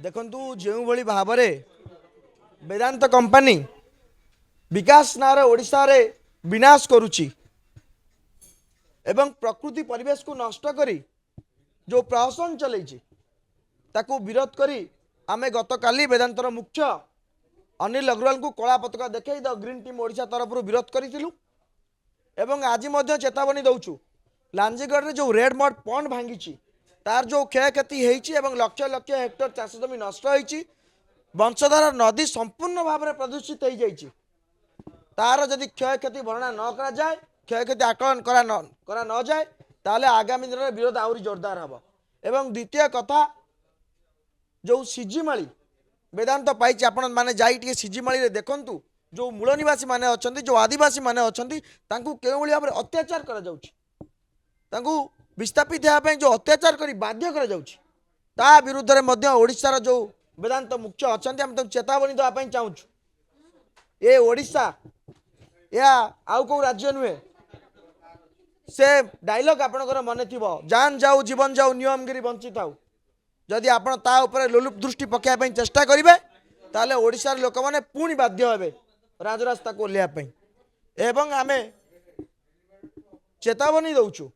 देखंतु जो भली भाव में वेदांत कंपनी विकास नारे ओडिशा रे विनाश करुची एवं प्रकृति परिवेश को नष्ट करी जो प्रहसन चलैछि ताकू विरोध करी आमे गतकाली वेदांतर मुख्य अनिल अग्रवाल को कला पताका देखै द ग्रीन टीम ओडिशा तरफ विरोध करिथिलु एवं आज मध्य चेतावनी दउछु लांजीगढ़ रे जो रेड मड पॉन्ड भांगी तार जो क्षय क्षति होती लक्ष लक्ष हेक्टर चाष जमी नष्ट होती वंशधार नदी संपूर्ण भाव में प्रदूषित हो जाइए तार जदि क्षय क्षति भरणा न करा जाए क्षय क्षति आकलन करा न जाए ताले आगामी दिन में विरोध आहरी जोरदार हम एवं द्वितीय कथा जो सिजिमाली वेदांत पाई आपण मैंने जाइए सिजिमाली रे देखंतु जो मूल निवासी माने अछंती जो आदिवासी माने अछंती तांकू केउ भली भाव में अत्याचार करा जाउछि तांकू विस्थापित होगा जो अत्याचार करी बाध्य करा जाउछि ता विरुद्ध रे मध्य ओडिशार जो वेदांत मुख्य अच्छा आम तक चेतावनी देवाई चाहूँ ये ओडिशा या आउ कौ राज्य नुहे से डायलॉग आपणकर मन थी जान जाऊ जीवन जाऊ नियमगिरी बंची थाऊ जदि आपण ता ऊपर लोलुप दृष्टि पकाइबा चेष्टा करेंगे ताले ओडिशार लोक मैंने पुणी बाध्य हेबे राजरास्ता को ओह्लैया एवं आमे चेतावनी दउछु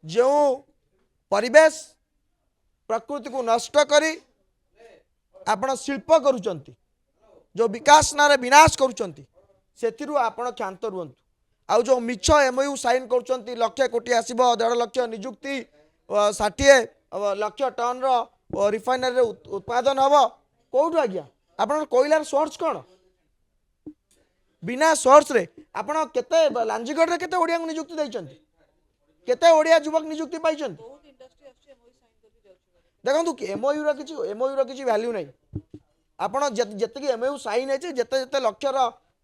जो परिवेश प्रकृति को नष्ट करी आपण शिल्प करुचंती जो विकास नारे विनाश करुचंती सेथिरु आपण क्षांत रुहंतु आउ जो मिछ एमओयू साइन करुचंती लक्ष कोटी आसीबो 1.5 लाख नियुक्ति 60 लाख टन रो रिफाइनरी उत्पादन हबो कोठु आज्ञा आपण कोइलार सोर्स कोन बिना सोर्स रे आपण केते लांजीगढ़ रे केते ओडिया को नियुक्ति दैचंती केते ओडिया युवक नियुक्ति पाइचंती देखो एमओयू रि वैल्यू ना आपड़ जी एमओयू साइन है जिते जिते लक्षर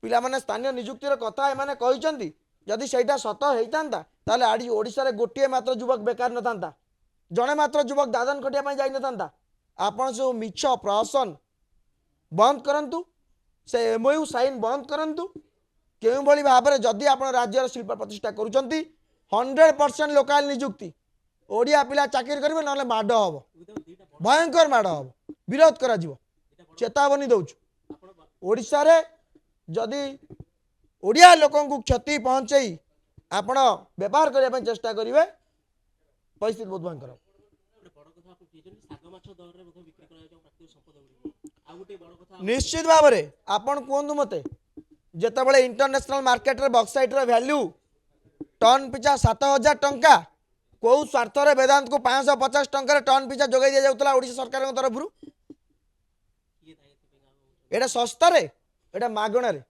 पिला माने स्थानीय नियुक्तिर कथा एमाने कहते जदि सहीटा सत होता ताले आड़ी ओडिशा गोटे मात्र युवक बेकार न था जड़े मात्र युवक दादन खटिया जाई न था आपड़ जो मिछ प्रहसन बंद करंतु से एमओयू साइन बंद करंतु केउ भली भाव में जदि आप राज्यर शिल्प प्रतिष्ठा करुचंती 100% लोकाल नियुक्ति ओडिया पिला चाकरी करेंगे ना माड़ हम भयंकर माड़ हम विरोध करा चेतावनी दउछु ओडिशा रे जदि ओडिया लोक क्षति पहुंचई आपण व्यापार करने चेष्टा करेंगे परिस्थिति बहुत भयंकर निश्चित भाव में आपण कहतु मते जितेबाला इंटरनेशनल मार्केट रे बक्साइट रो वैल्यू टन पिछा 7000 टंका कौ स्वार्थ वेदांत को 550 टंका टन पिछा जोगाई दि जाउतला ओडिशा सरकार तरफ एटा सस्ता रे एटा मागणा रे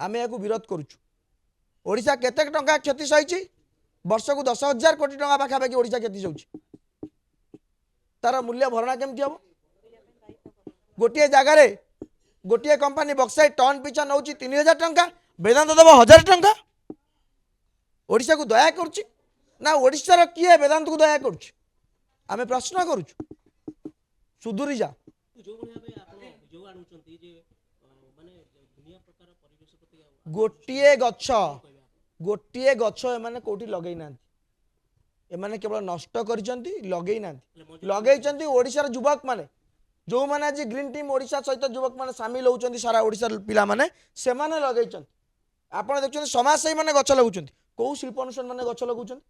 आमे याकू विरोध करूछु ओडिशा केते टंका क्षति सहिछि वर्ष को 10,000 कोटी टंका पाखापाखि ओडिशा क्षति सौछि तार मूल्य भरणा केमति हबो गोटे जगार गोटे कंपनी बक्साइट टन पिछा नौ 3000 टंका वेदांत देव 1000 टंका ओडिशा को दया करुछि ना ओडिशार किए वेदांत को दया करुछि आमे प्रश्न करुछु सुधुरी जा गोटे गछ एमाने कोठी लगई नांती एमाने केवल नष्ट करिसंती लगई नांती लगईचंती ओडिशार युवक माने जो माने आज ग्रीन टीम ओडिशा सहित युवक माने शामिल होउचंती सारा ओडिशार पिला माने से माने लगईचंती आपण देखुचंती समाज सेही माने गछ लगुचंती को शिल्प अनुष्ठान माने गछ लगुचंती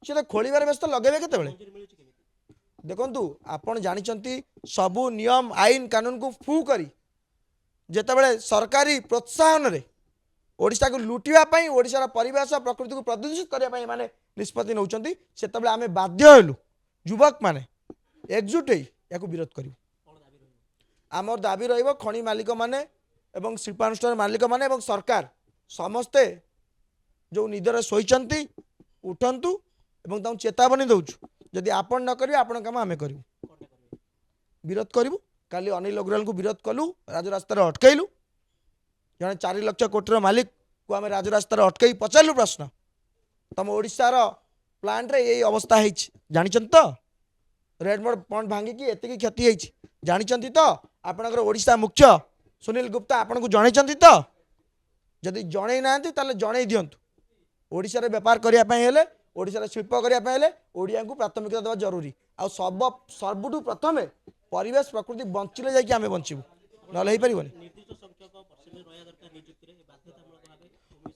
से तो खोलिबार व्यस्त लगेबे केतेबेले देखंतु आपण जानिचंती सबु नियम आईन कानून को फू करी जेतेबेले सरकारी प्रोत्साहन रे ओडिशा को लुटिया पई ओडिशार परिवेश प्रकृति को प्रदूषित करिया पई माने निष्पत्ति नउचंती सेतेबेले आमे बाध्य हेलु युवक माने एकजुट हेई याकू विरोध करिवु आमर दाबी रहिबो खणी मालिक माने एवं शिल्पानुष्ठान मालिक माने एवं सरकार समस्ते जो निदर शोइचंती उठंतु एवं ताऊ चेतावनी दउछु जदि आपण न करिवे आपण काम आमे करिवु विरोध करिवु काली अनिल अग्रवाल को विरोध कलु राजरास्ता अटकैलु जने 4 लाख कोटी मालिक को आम राजरास्ता अटकई पचारू प्रश्न तुम ओडिशार प्लांट रे यही अवस्था है जानी तो रेडमोड पॉइंट भांगिकी एतिकी क्षति है जानी तो आपणकर ओडिशा मुख्य सुनील गुप्ता आपन को जन तो जदि जन ना जन दिंतु ओडिशा रे व्यापार करने ओडिशा शिल्प करने ओडिया को प्राथमिकता देवा जरूरी आ सबुठू प्रथमे परिवेश प्रकृति बंचिले जाकि आम बचबू ना पारे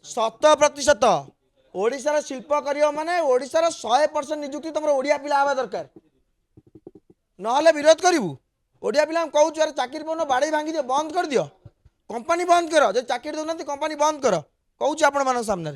100% ओडिशार शिल्प कर माने ओडिशार 100% निजुक्ति तुम ओडिया पिला हवा दरकार ना विरोध करू ओडिया पिला कहूँ अरे चाकरी पाउन बाड़े भांगी दियो बंद कर दियो कंपनी बंद कर चाकरी दौना कंपनी बंद कर कहूँ आपण मान सामने